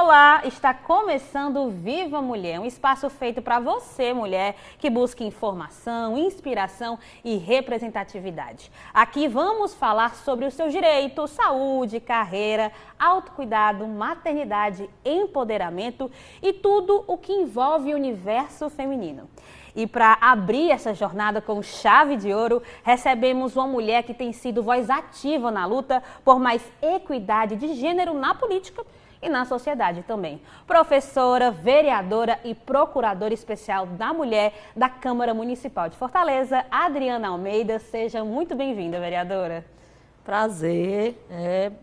Olá, está começando o Viva Mulher, um espaço feito para você, mulher, que busca informação, inspiração e representatividade. Aqui vamos falar sobre os seus direitos, saúde, carreira, autocuidado, maternidade, empoderamento e tudo o que envolve o universo feminino. E para abrir essa jornada com chave de ouro, recebemos uma mulher que tem sido voz ativa na luta por mais equidade de gênero na política e na sociedade também. Professora, vereadora e procuradora especial da mulher da Câmara Municipal de Fortaleza, Adriana Almeida. Seja muito bem-vinda, vereadora. Prazer,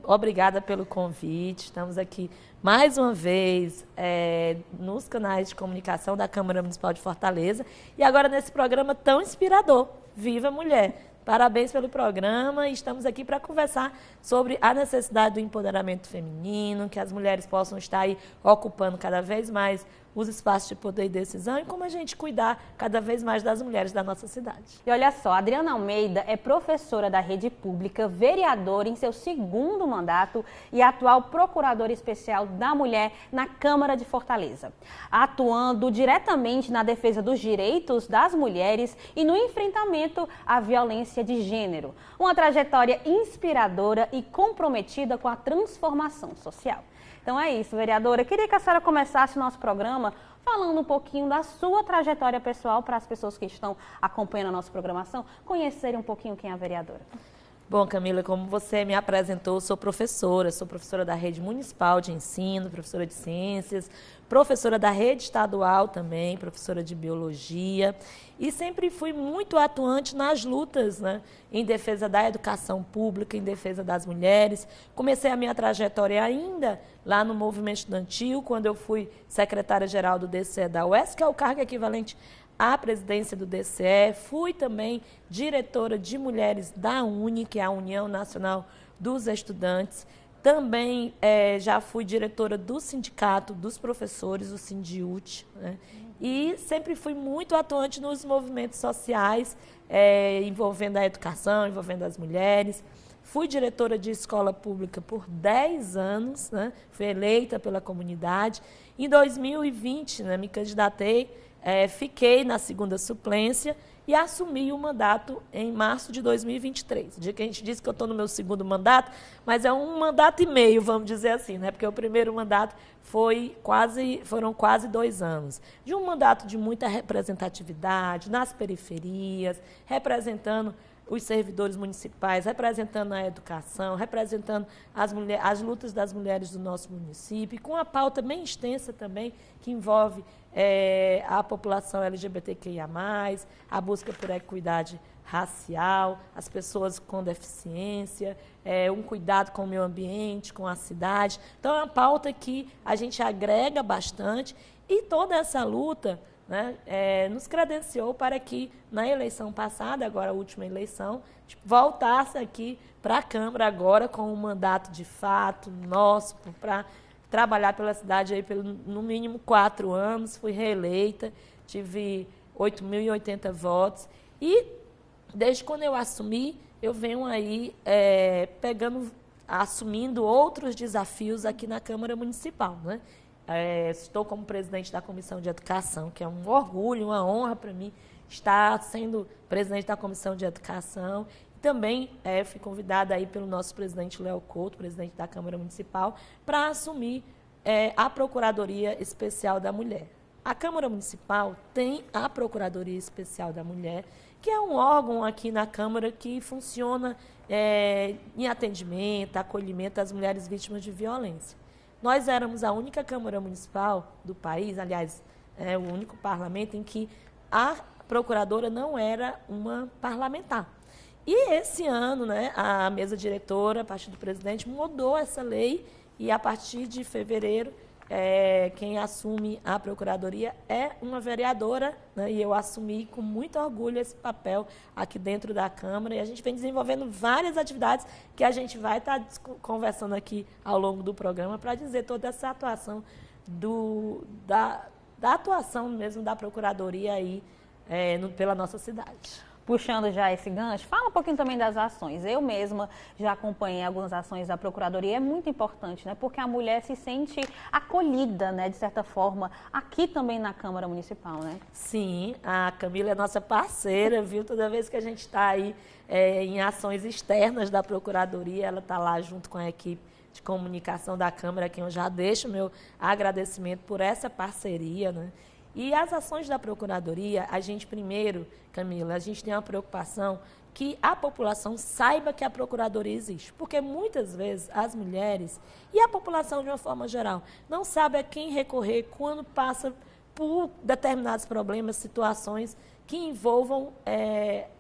obrigada pelo convite. Estamos aqui mais uma vez nos canais de comunicação da Câmara Municipal de Fortaleza e agora nesse programa tão inspirador, Viva Mulher. Parabéns pelo programa e estamos aqui para conversar sobre a necessidade do empoderamento feminino, que as mulheres possam estar aí ocupando cada vez mais os espaços de poder e decisão e como a gente cuidar cada vez mais das mulheres da nossa cidade. E olha só, Adriana Almeida é professora da rede pública, vereadora em seu segundo mandato e atual procuradora especial da mulher na Câmara de Fortaleza, atuando diretamente na defesa dos direitos das mulheres e no enfrentamento à violência de gênero. Uma trajetória inspiradora e comprometida com a transformação social. Então é isso, vereadora. Queria que a senhora começasse o nosso programa falando um pouquinho da sua trajetória pessoal para as pessoas que estão acompanhando a nossa programação conhecerem um pouquinho quem é a vereadora. Bom, Camila, como você me apresentou, sou professora da Rede Municipal de Ensino, professora de Ciências, professora da Rede Estadual também, professora de Biologia e sempre fui muito atuante nas lutas, em defesa da educação pública, em defesa das mulheres. Comecei a minha trajetória ainda lá no movimento estudantil, quando eu fui secretária-geral do DCE da UES, que é o cargo equivalente à presidência do DCE, fui também diretora de mulheres da UNE, que é a União Nacional dos Estudantes, também já fui diretora do Sindicato dos Professores, o Sindiúte, e sempre fui muito atuante nos movimentos sociais, envolvendo a educação, envolvendo as mulheres. Fui diretora de escola pública por 10 anos, fui eleita pela comunidade. Em 2020, me candidatei, fiquei na segunda suplência e assumi o mandato em março de 2023. O dia que a gente diz que eu estou no meu segundo mandato, mas é um mandato e meio, vamos dizer assim, porque o primeiro mandato foram quase 2 anos. De um mandato de muita representatividade nas periferias, representando os servidores municipais, representando a educação, representando as lutas das mulheres do nosso município, com uma pauta bem extensa também, que envolve a população LGBTQIA+, a busca por equidade racial, as pessoas com deficiência, um cuidado com o meio ambiente, com a cidade. Então, é uma pauta que a gente agrega bastante e toda essa luta nos credenciou para que, na eleição passada, agora a última eleição, voltasse aqui para a Câmara agora com um mandato de fato nosso, para trabalhar pela cidade aí no mínimo 4 anos, fui reeleita, tive 8.080 votos e desde quando eu assumi, eu venho aí assumindo outros desafios aqui na Câmara Municipal, estou como presidente da Comissão de Educação, que é um orgulho, uma honra para mim estar sendo presidente da Comissão de Educação. Também fui convidada aí pelo nosso presidente Léo Couto, presidente da Câmara Municipal, para assumir a Procuradoria Especial da Mulher. A Câmara Municipal tem a Procuradoria Especial da Mulher, que é um órgão aqui na Câmara que funciona em atendimento, acolhimento às mulheres vítimas de violência. Nós éramos a única Câmara Municipal do país, aliás, o único parlamento em que a procuradora não era uma parlamentar. E esse ano, a mesa diretora, a partir do presidente, mudou essa lei e a partir de fevereiro, quem assume a procuradoria é uma vereadora, e eu assumi com muito orgulho esse papel aqui dentro da Câmara e a gente vem desenvolvendo várias atividades que a gente vai estar conversando aqui ao longo do programa para dizer toda essa atuação da atuação mesmo da procuradoria aí pela nossa cidade. puxando já esse gancho, fala um pouquinho também das ações. Eu mesma já acompanhei algumas ações da Procuradoria, é muito importante, né? Porque a mulher se sente acolhida, né, de certa forma, aqui também na Câmara Municipal, né? Sim, a Camila é nossa parceira, viu? Toda vez que a gente está aí em ações externas da Procuradoria, ela está lá junto com a equipe de comunicação da Câmara, a quem eu já deixo o meu agradecimento por essa parceria, né? E as ações da Procuradoria, a gente primeiro, Camila, a gente tem uma preocupação que a população saiba que a Procuradoria existe. Porque muitas vezes as mulheres e a população de uma forma geral não sabe a quem recorrer quando passa por determinados problemas, situações que envolvam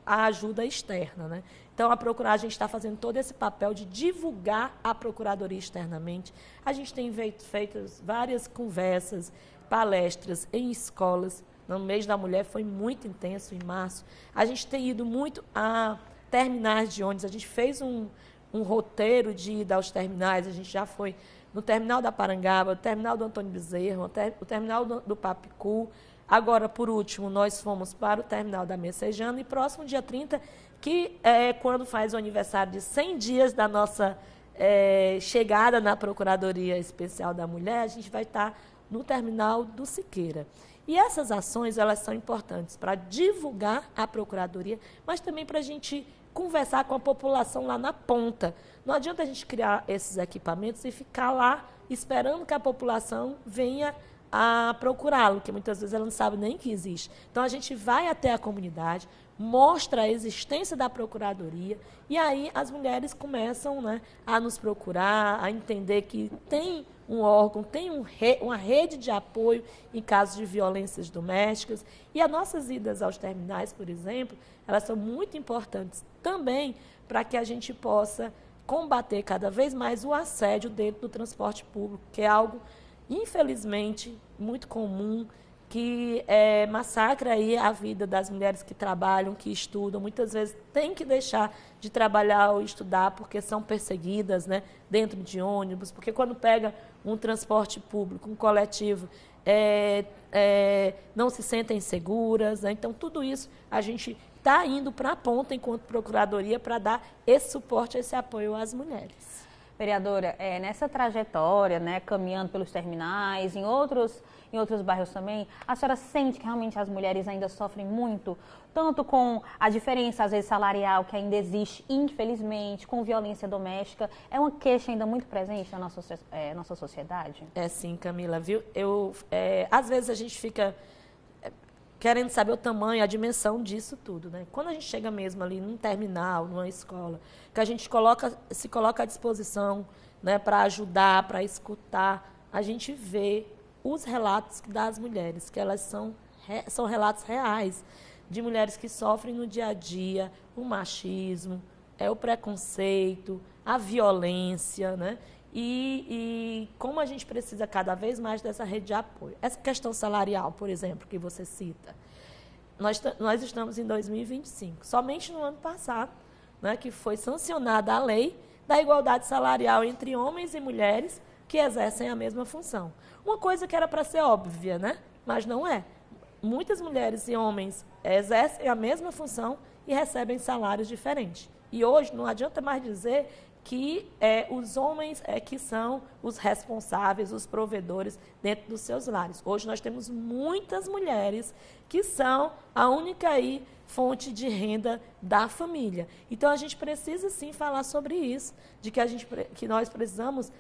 a ajuda externa, né? Então, a gente está fazendo todo esse papel de divulgar a Procuradoria externamente. A gente tem feito várias conversas, palestras em escolas. No mês da mulher foi muito intenso, em março. A gente tem ido muito a terminais de ônibus. A gente fez um roteiro de ida aos terminais. A gente já foi no terminal da Parangaba, no terminal do Antônio Bezerra, o terminal do Papicu. Agora, por último, nós fomos para o terminal da Messejana e próximo dia 30, que é quando faz o aniversário de 100 dias da nossa chegada na Procuradoria Especial da Mulher, a gente vai estar no terminal do Siqueira. E essas ações, elas são importantes para divulgar a Procuradoria, mas também para a gente conversar com a população lá na ponta. Não adianta a gente criar esses equipamentos e ficar lá esperando que a população venha a procurá-lo, que muitas vezes ela não sabe nem que existe. Então, a gente vai até a comunidade, mostra a existência da Procuradoria, e aí as mulheres começam, né, a nos procurar, a entender que tem um órgão, tem uma rede de apoio em casos de violências domésticas. E as nossas idas aos terminais, por exemplo, elas são muito importantes também para que a gente possa combater cada vez mais o assédio dentro do transporte público, que é algo, infelizmente, muito comum, que massacra aí a vida das mulheres que trabalham, que estudam. Muitas vezes têm que deixar de trabalhar ou estudar porque são perseguidas, né, dentro de ônibus, porque quando pega um transporte público, um coletivo, não se sentem seguras, né? Então, tudo isso a gente está indo para a ponta enquanto Procuradoria para dar esse suporte, esse apoio às mulheres. Vereadora, nessa trajetória, né, caminhando pelos terminais, em outros bairros também, a senhora sente que realmente as mulheres ainda sofrem muito, tanto com a diferença, às vezes, salarial que ainda existe, infelizmente, com violência doméstica? É uma queixa ainda muito presente na nossa sociedade? É sim, Camila, viu? Às vezes a gente fica querendo saber o tamanho, a dimensão disso tudo, né? Quando a gente chega mesmo ali num terminal, numa escola, que a gente se coloca à disposição, né, para ajudar, para escutar, a gente vê os relatos das mulheres, que elas são relatos reais, de mulheres que sofrem no dia a dia o machismo, o preconceito, a violência, né? E como a gente precisa cada vez mais dessa rede de apoio. Essa questão salarial, por exemplo, que você cita, nós estamos em 2025. Somente no ano passado, né, que foi sancionada a lei da igualdade salarial entre homens e mulheres que exercem a mesma função. Uma coisa que era para ser óbvia, né? Mas não é. Muitas mulheres e homens exercem a mesma função e recebem salários diferentes. E hoje não adianta mais dizer que os homens que são os responsáveis, os provedores dentro dos seus lares. Hoje nós temos muitas mulheres que são a única fonte de renda da família. Então, a gente precisa, sim, falar sobre isso, de que nós precisamos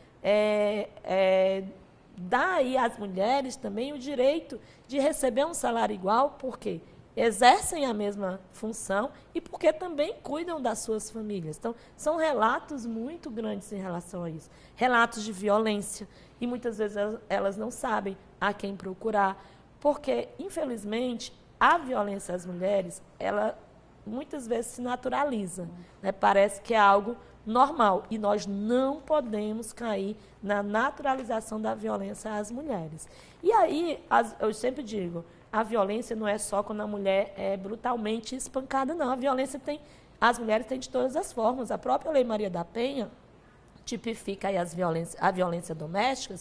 dar aí às mulheres também o direito de receber um salário igual, porque exercem a mesma função e porque também cuidam das suas famílias. Então, são relatos muito grandes em relação a isso. Relatos de violência, e muitas vezes elas não sabem a quem procurar, porque, infelizmente, a violência às mulheres, ela muitas vezes se naturaliza, né? Parece que é algo normal, e nós não podemos cair na naturalização da violência às mulheres. E aí, eu sempre digo, a violência não é só quando a mulher é brutalmente espancada, não. As mulheres têm de todas as formas. A própria Lei Maria da Penha tipifica aí a violência doméstica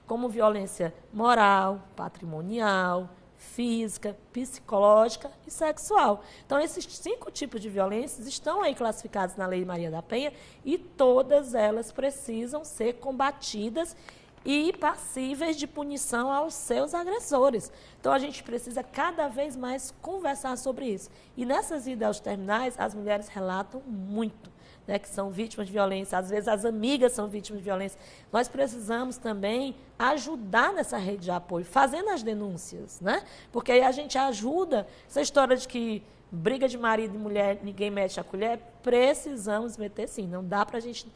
como violência moral, patrimonial, física, psicológica e sexual. Então, esses 5 tipos de violências estão aí classificados na Lei Maria da Penha e todas elas precisam ser combatidas e passíveis de punição aos seus agressores. Então, a gente precisa cada vez mais conversar sobre isso. E nessas idas terminais, as mulheres relatam muito, né, que são vítimas de violência, às vezes as amigas são vítimas de violência. Nós precisamos também ajudar nessa rede de apoio, fazendo as denúncias, né? Porque aí a gente ajuda, essa história de que briga de marido e mulher, ninguém mete a colher, precisamos meter sim, não dá para a gente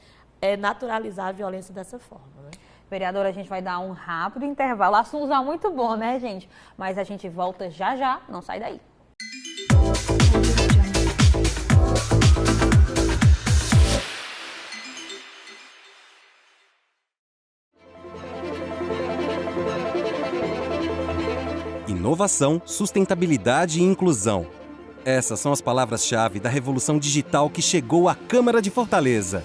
naturalizar a violência dessa forma, né? Vereadora, a gente vai dar um rápido intervalo. O assunto é muito bom, né, gente? Mas a gente volta já já, não sai daí. Inovação, sustentabilidade e inclusão. Essas são as palavras-chave da revolução digital que chegou à Câmara de Fortaleza.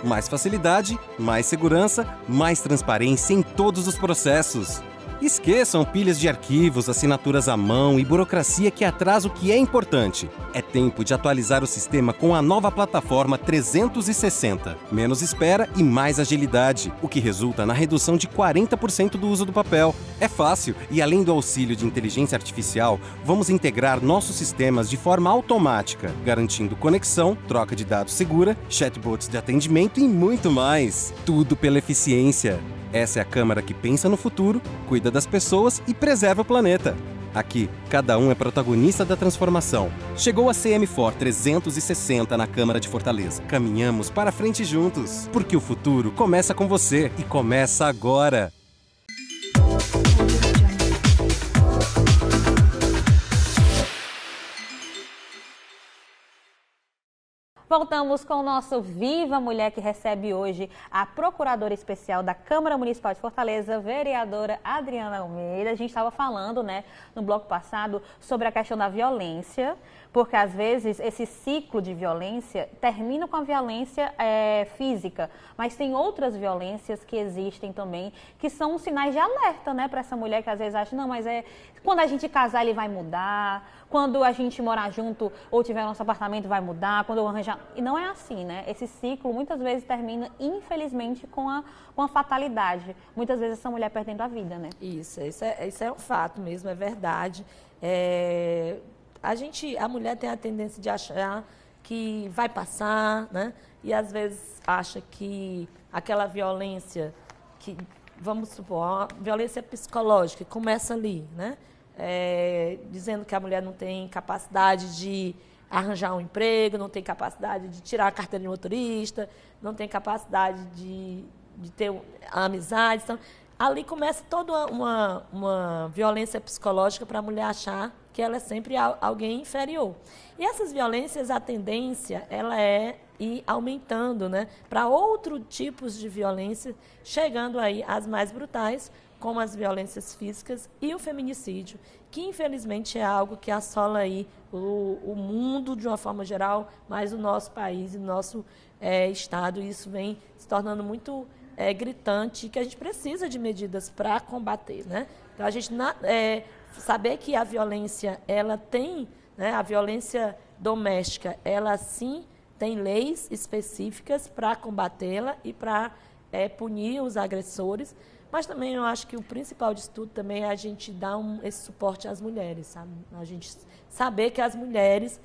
Mais facilidade, mais segurança, mais transparência em todos os processos. Esqueçam pilhas de arquivos, assinaturas à mão e burocracia que atrasa o que é importante. É tempo de atualizar o sistema com a nova plataforma 360. Menos espera e mais agilidade, o que resulta na redução de 40% do uso do papel. É fácil e, além do auxílio de inteligência artificial, vamos integrar nossos sistemas de forma automática, garantindo conexão, troca de dados segura, chatbots de atendimento e muito mais. Tudo pela eficiência. Essa é a Câmara que pensa no futuro, cuida das pessoas e preserva o planeta. Aqui, cada um é protagonista da transformação. Chegou a CM4 360 na Câmara de Fortaleza. Caminhamos para frente juntos, porque o futuro começa com você e começa agora. Voltamos com o nosso Viva Mulher, que recebe hoje a Procuradora Especial da Câmara Municipal de Fortaleza, vereadora Adriana Almeida. A gente estava falando, né, no bloco passado, sobre a questão da violência, porque às vezes esse ciclo de violência termina com a violência física, mas tem outras violências que existem também, que são sinais de alerta, né, para essa mulher que às vezes acha, não, mas quando a gente casar ele vai mudar, quando a gente morar junto ou tiver nosso apartamento vai mudar, quando eu arranjar... E não é assim, né? Esse ciclo muitas vezes termina, infelizmente, com a fatalidade. Muitas vezes essa mulher perdendo a vida, né? Isso é um fato mesmo, é verdade. A mulher tem a tendência de achar que vai passar, né? E às vezes acha que aquela violência, vamos supor, a violência psicológica, começa ali, né? Dizendo que a mulher não tem capacidade de arranjar um emprego, não tem capacidade de tirar a carteira de motorista, não tem capacidade de ter amizade. Então, ali começa toda uma violência psicológica para a mulher achar que ela é sempre alguém inferior. E essas violências, a tendência, ela é ir aumentando, né, para outros tipos de violência, chegando aí às mais brutais, como as violências físicas e o feminicídio, que infelizmente é algo que assola aí o mundo de uma forma geral, mas o nosso país e o nosso estado, e isso vem se tornando muito gritante, que a gente precisa de medidas para combater, né? Então, a gente saber que a violência, ela tem, né, a violência doméstica, ela sim tem leis específicas para combatê-la e para punir os agressores, mas também eu acho que o principal disso tudo também é a gente dar esse suporte às mulheres, sabe? A gente saber que as mulheres,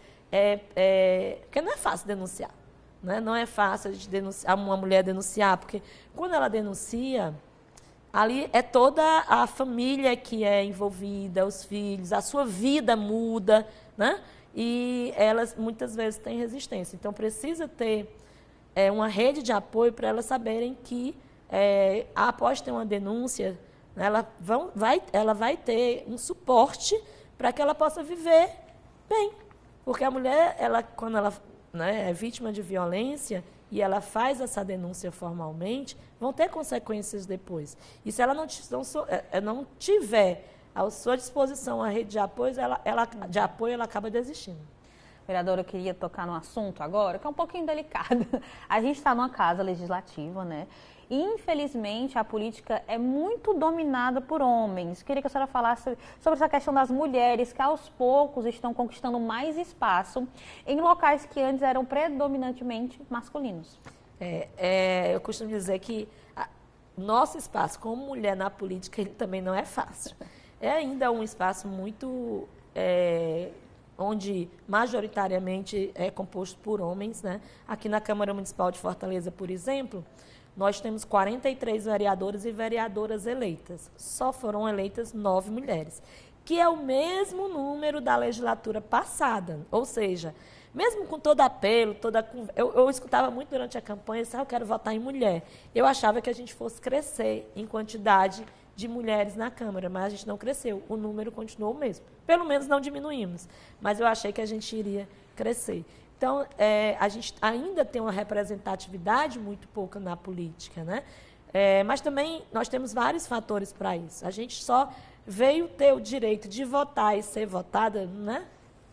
porque não é fácil denunciar, né? Não é fácil a gente denunciar, uma mulher denunciar, porque quando ela denuncia, ali é toda a família que é envolvida, os filhos, a sua vida muda, né? E elas muitas vezes têm resistência. Então precisa ter uma rede de apoio para elas saberem que após ter uma denúncia, ela vai ter um suporte para que ela possa viver bem. Porque a mulher, quando ela, né, é vítima de violência e ela faz essa denúncia formalmente, vão ter consequências depois. E se ela não tiver à sua disposição a rede de apoio, ela acaba desistindo. Vereadora, eu queria tocar num assunto agora que é um pouquinho delicado. A gente está numa casa legislativa, né? Infelizmente, a política é muito dominada por homens. Queria que a senhora falasse sobre essa questão das mulheres que aos poucos estão conquistando mais espaço em locais que antes eram predominantemente masculinos. Eu costumo dizer que nosso espaço como mulher na política ele também não é fácil. É ainda um espaço muito... onde majoritariamente é composto por homens, né? Aqui na Câmara Municipal de Fortaleza, por exemplo, nós temos 43 vereadores e vereadoras eleitas. Só foram eleitas 9 mulheres, que é o mesmo número da legislatura passada. Ou seja, mesmo com todo apelo, eu escutava muito durante a campanha, eu quero votar em mulher. Eu achava que a gente fosse crescer em quantidade de mulheres na Câmara, mas a gente não cresceu, o número continuou o mesmo. Pelo menos não diminuímos, mas eu achei que a gente iria crescer. Então, a gente ainda tem uma representatividade muito pouca na política, né? Mas também nós temos vários fatores para isso. A gente só veio ter o direito de votar e ser votada, né?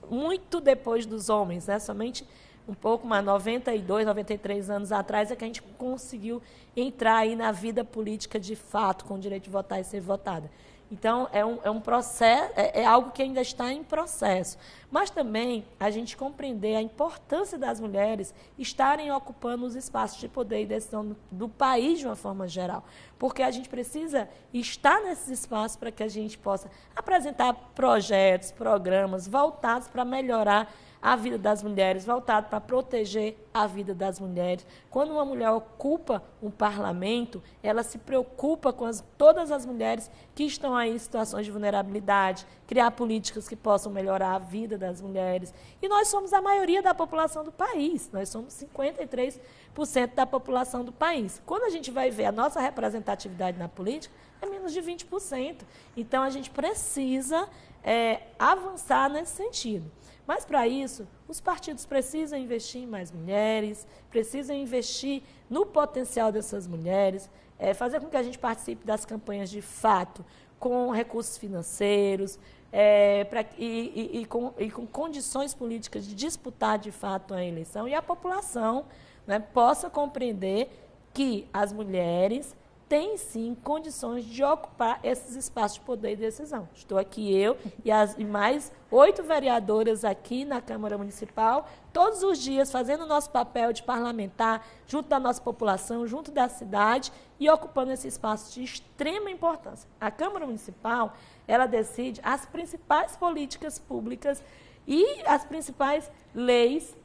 Muito depois dos homens, né? Somente um pouco mais, 92, 93 anos atrás, é que a gente conseguiu entrar aí na vida política de fato, com o direito de votar e ser votada. Então, é um processo, é algo que ainda está em processo. Mas também a gente compreender a importância das mulheres estarem ocupando os espaços de poder e decisão do país de uma forma geral. Porque a gente precisa estar nesses espaços para que a gente possa apresentar projetos, programas voltados para melhorar a vida das mulheres, voltado para proteger a vida das mulheres. Quando uma mulher ocupa um parlamento, ela se preocupa com todas as mulheres que estão aí em situações de vulnerabilidade, criar políticas que possam melhorar a vida das mulheres. E nós somos a maioria da população do país, nós somos 53% da população do país. Quando a gente vai ver a nossa representatividade na política, é menos de 20%. Então, a gente precisa avançar nesse sentido. Mas, para isso, os partidos precisam investir em mais mulheres, precisam investir no potencial dessas mulheres, fazer com que a gente participe das campanhas de fato, com recursos financeiros com condições políticas de disputar de fato a eleição, e a população, né, possa compreender que as mulheres têm, sim, condições de ocupar esses espaços de poder e decisão. Estou aqui eu e mais 8 vereadoras aqui na Câmara Municipal, todos os dias fazendo o nosso papel de parlamentar, junto da nossa população, junto da cidade, e ocupando esse espaço de extrema importância. A Câmara Municipal, ela decide as principais políticas públicas e as principais leis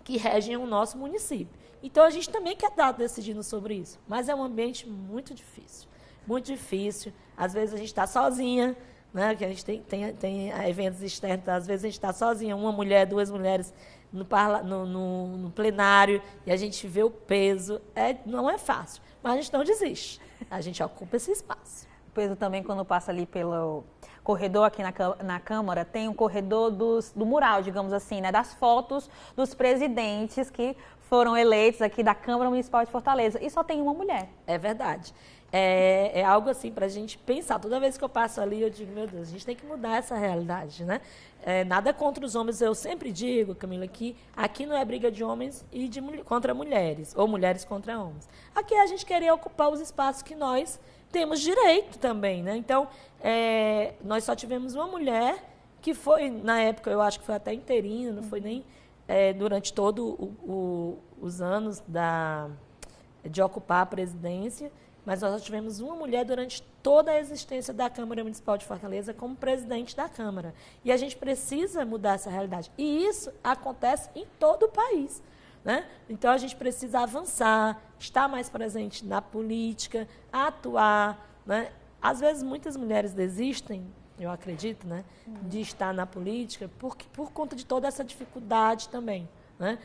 que regem o nosso município. Então, a gente também quer estar decidindo sobre isso, mas é um ambiente muito difícil, muito difícil. Às vezes a gente está sozinha, né? Que a gente tem eventos externos, às vezes a gente está sozinha, uma mulher, 2 mulheres no plenário, e a gente vê o peso. Não é fácil, mas a gente não desiste, a gente ocupa esse espaço. O peso também, quando passa ali pelo corredor aqui na Câmara, tem um corredor do mural, digamos assim, né, das fotos dos presidentes que foram eleitos aqui da Câmara Municipal de Fortaleza, e só tem uma mulher. É verdade. É algo assim para a gente pensar. Toda vez que eu passo ali, eu digo, meu Deus, a gente tem que mudar essa realidade, né? Nada contra os homens. Eu sempre digo, Camila, que aqui não é briga de homens e contra mulheres, ou mulheres contra homens. Aqui é a gente querer ocupar os espaços que nós temos direito também, né? Então, nós só tivemos uma mulher que foi, na época, eu acho que foi até interina, não foi nem durante todos os anos de ocupar a presidência, mas nós só tivemos uma mulher durante toda a existência da Câmara Municipal de Fortaleza como presidente da Câmara. E a gente precisa mudar essa realidade. E isso acontece em todo o país, né? Então, a gente precisa avançar, estar mais presente na política, atuar, né? Às vezes, muitas mulheres desistem, eu acredito, né, de estar na política por conta de toda essa dificuldade também, né?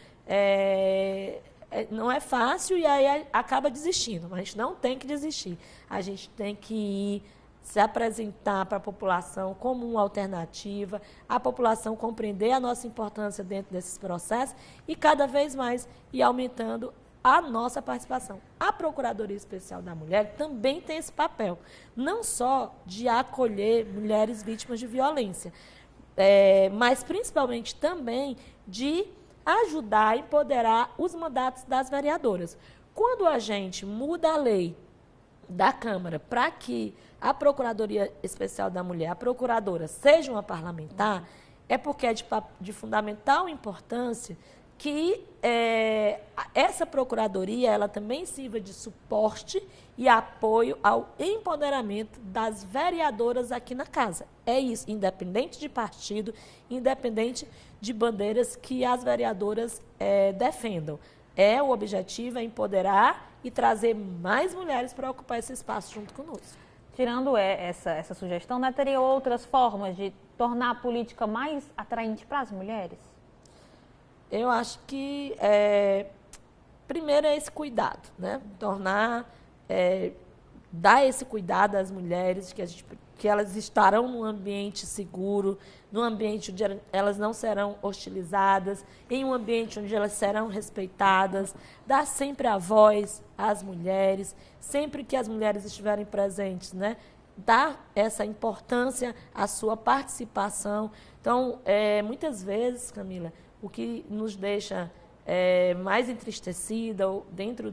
Não é fácil e aí acaba desistindo, mas a gente não tem que desistir. A gente tem que ir se apresentar para a população como uma alternativa, a população compreender a nossa importância dentro desses processos e cada vez mais ir aumentando a nossa participação. A Procuradoria Especial da Mulher também tem esse papel, não só de acolher mulheres vítimas de violência, mas principalmente também de ajudar a empoderar os mandatos das vereadoras. Quando a gente muda a lei da Câmara para que a Procuradoria Especial da Mulher, a procuradora, seja uma parlamentar, é porque é de fundamental importância que essa procuradoria ela também sirva de suporte e apoio ao empoderamento das vereadoras aqui na casa. É isso, independente de partido, independente de bandeiras que as vereadoras defendam. O objetivo é empoderar e trazer mais mulheres para ocupar esse espaço junto conosco. Tirando essa sugestão, né, teria outras formas de tornar a política mais atraente para as mulheres? Eu acho que, primeiro, é esse cuidado, né? Dar esse cuidado às mulheres, que elas estarão num ambiente seguro, num ambiente onde elas não serão hostilizadas, em um ambiente onde elas serão respeitadas, dar sempre a voz às mulheres, sempre que as mulheres estiverem presentes, né? Dar essa importância à sua participação. Então, muitas vezes, Camila, o que nos deixa mais entristecida dentro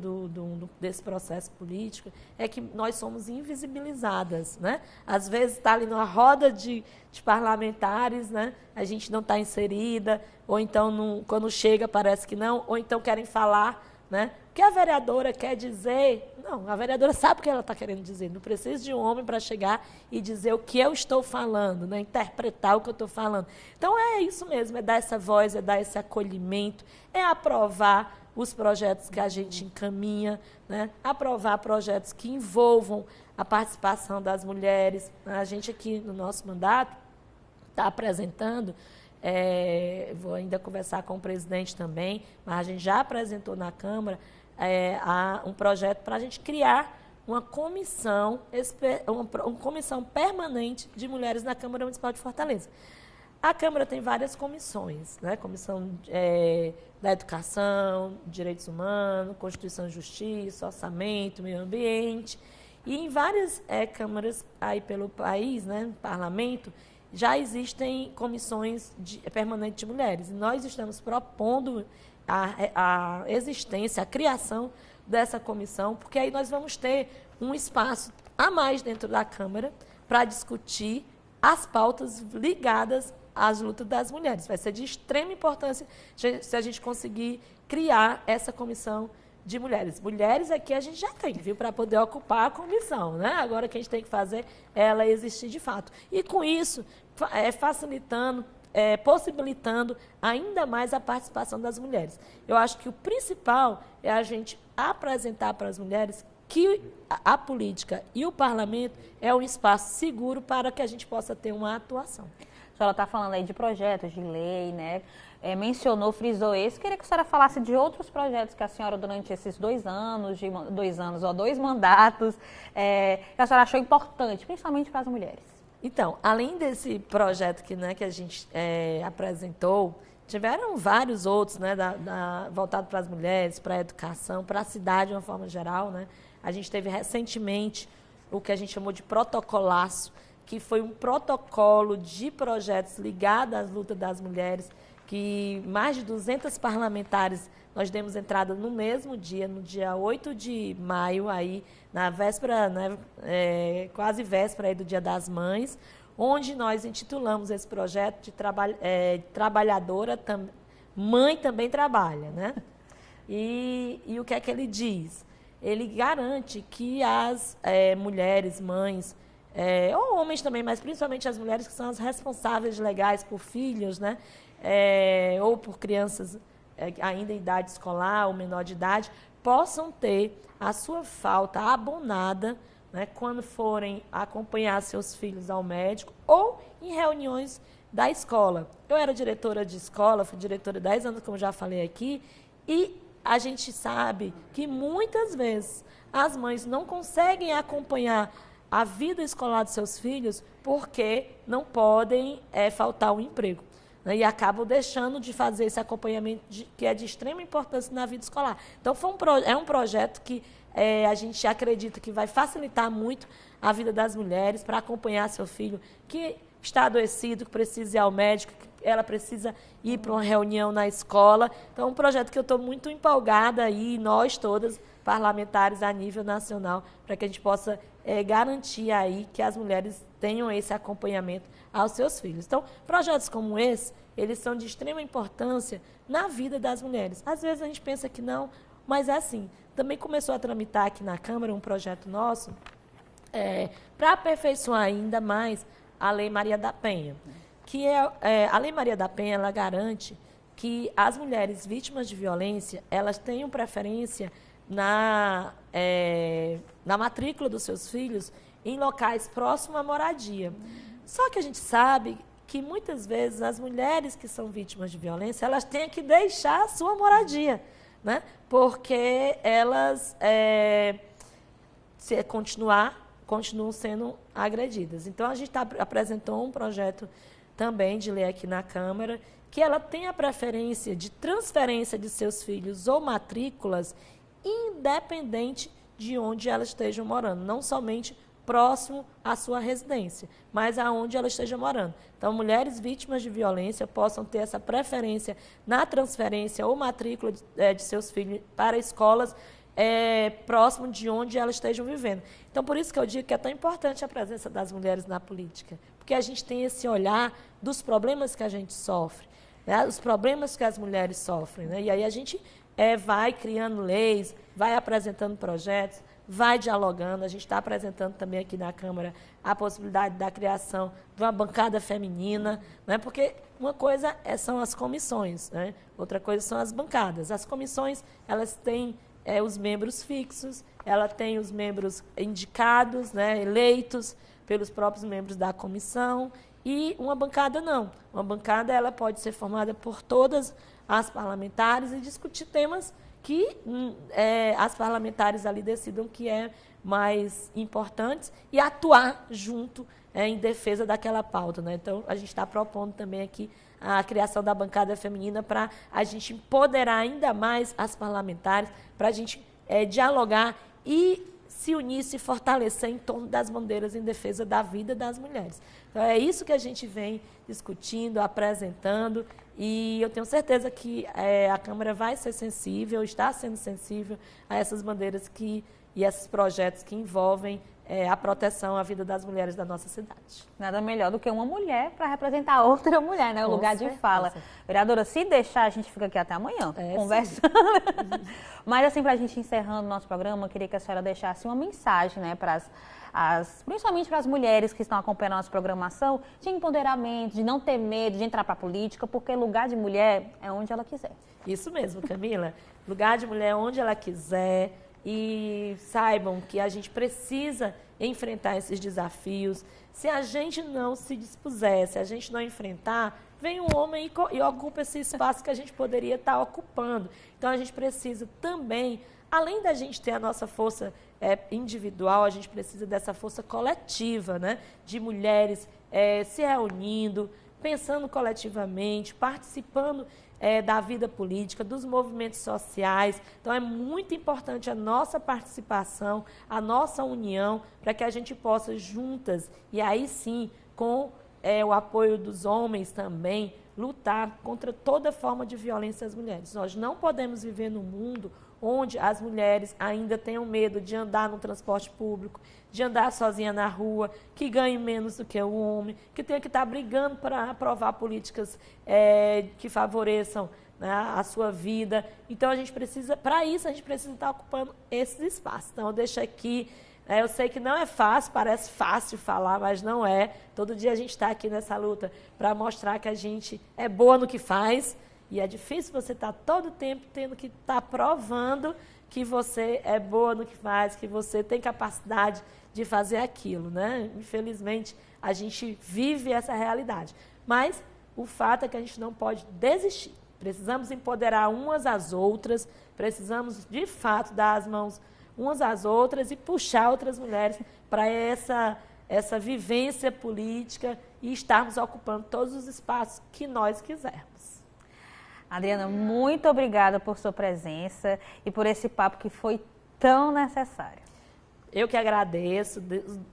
desse processo político é que nós somos invisibilizadas, né? Às vezes está ali numa roda de parlamentares, né? A gente não está inserida, ou então quando chega parece que não, ou então querem falar, né? O que a vereadora quer dizer? Não, a vereadora sabe o que ela está querendo dizer. Não precisa de um homem para chegar e dizer o que eu estou falando, né? Interpretar o que eu estou falando. Então, é isso mesmo, é dar essa voz, é dar esse acolhimento, é aprovar os projetos que a gente encaminha, né? Aprovar projetos que envolvam a participação das mulheres. A gente aqui, no nosso mandato, está apresentando, vou ainda conversar com o presidente também, mas a gente já apresentou na Câmara um projeto para a gente criar uma comissão permanente de mulheres na Câmara Municipal de Fortaleza. A Câmara tem várias comissões, né? Comissão da Educação, Direitos Humanos, Constituição e Justiça, Orçamento, Meio Ambiente, e em várias câmaras aí pelo país, né, no Parlamento, já existem comissões permanentes de mulheres. E nós estamos propondo a existência, a criação dessa comissão, porque aí nós vamos ter um espaço a mais dentro da Câmara para discutir as pautas ligadas às lutas das mulheres. Vai ser de extrema importância se a gente conseguir criar essa comissão de mulheres. Mulheres aqui a gente já tem, viu, para poder ocupar a comissão, né? Agora o que a gente tem que fazer é ela existir de fato. E com isso, facilitando, possibilitando ainda mais a participação das mulheres. Eu acho que o principal é a gente apresentar para as mulheres que a política e o parlamento é um espaço seguro para que a gente possa ter uma atuação. A senhora está falando aí de projetos de lei, né? Mencionou, frisou esse. Queria que a senhora falasse de outros projetos que a senhora, durante esses 2 mandatos, que a senhora achou importante, principalmente para as mulheres. Então, além desse projeto que a gente apresentou, tiveram vários outros, né, voltados para as mulheres, para a educação, para a cidade de uma forma geral, né? A gente teve recentemente o que a gente chamou de protocolaço, que foi um protocolo de projetos ligados às lutas das mulheres, que mais de 200 parlamentares nós demos entrada no mesmo dia, no dia 8 de maio, aí, na véspera, né, quase véspera aí do Dia das Mães, onde nós intitulamos esse projeto de trabalhadora, mãe também trabalha, né? E o que é que ele diz? Ele garante que as mulheres, mães, ou homens também, mas principalmente as mulheres que são as responsáveis legais por filhos, né? Ou por crianças ainda em idade escolar ou menor de idade, possam ter a sua falta abonada, né, quando forem acompanhar seus filhos ao médico ou em reuniões da escola. Eu era diretora de escola, fui diretora 10 anos, como já falei aqui, e a gente sabe que muitas vezes as mães não conseguem acompanhar a vida escolar dos seus filhos porque não podem faltar um emprego, né, e acabam deixando de fazer esse acompanhamento que é de extrema importância na vida escolar. Então, é um projeto que a gente acredita que vai facilitar muito a vida das mulheres para acompanhar seu filho que está adoecido, que precisa ir ao médico, que ela precisa ir para uma reunião na escola. Então, é um projeto que eu estou muito empolgada e nós todas parlamentares a nível nacional, para que a gente possa garantir aí que as mulheres tenham esse acompanhamento aos seus filhos. Então, projetos como esse, eles são de extrema importância na vida das mulheres. Às vezes a gente pensa que não, mas é assim. Também começou a tramitar aqui na Câmara um projeto nosso para aperfeiçoar ainda mais a Lei Maria da Penha, que a Lei Maria da Penha, ela garante que as mulheres vítimas de violência, elas tenham preferência na matrícula dos seus filhos em locais próximos à moradia. Só que a gente sabe que muitas vezes as mulheres que são vítimas de violência, elas têm que deixar a sua moradia, né? Porque elas continuam sendo agredidas. Então, a gente apresentou um projeto também de lei aqui na Câmara, que ela tem a preferência de transferência de seus filhos ou matrículas, independente de onde elas estejam morando, não somente próximo à sua residência, mas aonde ela esteja morando. Então, mulheres vítimas de violência possam ter essa preferência na transferência ou matrícula de seus filhos para escolas próximo de onde elas estejam vivendo. Então, por isso que eu digo que é tão importante a presença das mulheres na política, porque a gente tem esse olhar dos problemas que a gente sofre, né? Os problemas que as mulheres sofrem, né? E aí a gente vai criando leis, vai apresentando projetos, vai dialogando. A gente está apresentando também aqui na Câmara a possibilidade da criação de uma bancada feminina, né? Porque uma coisa são as comissões, né? Outra coisa são as bancadas. As comissões, elas têm os membros fixos, ela tem os membros indicados, né, eleitos pelos próprios membros da comissão, e uma bancada não. Uma bancada ela pode ser formada por todas as parlamentares e discutir temas que as parlamentares ali decidam que é mais importantes e atuar junto em defesa daquela pauta, né? Então, a gente está propondo também aqui a criação da bancada feminina para a gente empoderar ainda mais as parlamentares, para a gente dialogar e se unir, se fortalecer em torno das bandeiras em defesa da vida das mulheres. Então, é isso que a gente vem discutindo, apresentando, e eu tenho certeza que a Câmara vai ser sensível, está sendo sensível a essas bandeiras e esses projetos que envolvem a proteção à vida das mulheres da nossa cidade. Nada melhor do que uma mulher para representar outra mulher, né? O lugar de fala. Vereadora, se deixar, a gente fica aqui até amanhã, conversando. Mas, assim, para a gente encerrando o nosso programa, eu queria que a senhora deixasse uma mensagem, né, principalmente para as mulheres que estão acompanhando a nossa programação, de empoderamento, de não ter medo de entrar para a política, porque lugar de mulher é onde ela quiser. Isso mesmo, Camila. Lugar de mulher é onde ela quiser. E saibam que a gente precisa enfrentar esses desafios. Se a gente não se dispuser, se a gente não enfrentar, vem um homem e ocupa esse espaço que a gente poderia estar ocupando. Então, a gente precisa também, além da gente ter a nossa força individual, a gente precisa dessa força coletiva, né? De mulheres se reunindo, pensando coletivamente, participando da vida política, dos movimentos sociais. Então, é muito importante a nossa participação, a nossa união, para que a gente possa juntas, e aí sim, com o apoio dos homens também, lutar contra toda forma de violência às mulheres. Nós não podemos viver num mundo onde as mulheres ainda tenham medo de andar no transporte público, de andar sozinha na rua, que ganhe menos do que o homem, que tenha que estar brigando para aprovar políticas que favoreçam, né, a sua vida. Então, a gente precisa, para isso, a gente precisa estar ocupando esses espaços. Então, eu deixo aqui, eu sei que não é fácil, parece fácil falar, mas não é. Todo dia a gente está aqui nessa luta para mostrar que a gente é boa no que faz. E é difícil você estar todo o tempo tendo que estar provando que você é boa no que faz, que você tem capacidade de fazer aquilo, né? Infelizmente, a gente vive essa realidade. Mas o fato é que a gente não pode desistir. Precisamos empoderar umas às outras, precisamos, de fato, dar as mãos umas às outras e puxar outras mulheres para essa vivência política e estarmos ocupando todos os espaços que nós quisermos. Adriana, muito obrigada por sua presença e por esse papo que foi tão necessário. Eu que agradeço,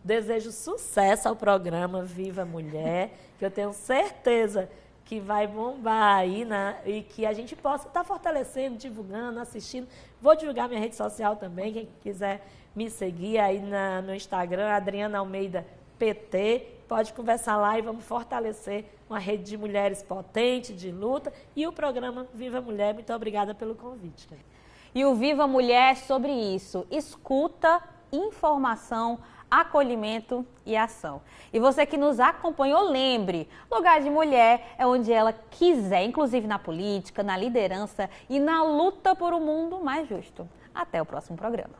desejo sucesso ao programa Viva Mulher, que eu tenho certeza que vai bombar aí, e que a gente possa estar fortalecendo, divulgando, assistindo. Vou divulgar minha rede social também, quem quiser me seguir aí no Instagram, Adriana Almeida PT, pode conversar lá e vamos fortalecer uma rede de mulheres potente, de luta, e o programa Viva Mulher. Muito obrigada pelo convite. E o Viva Mulher é sobre isso, escuta, informação, acolhimento e ação. E você que nos acompanhou, lembre, lugar de mulher é onde ela quiser, inclusive na política, na liderança e na luta por um mundo mais justo. Até o próximo programa.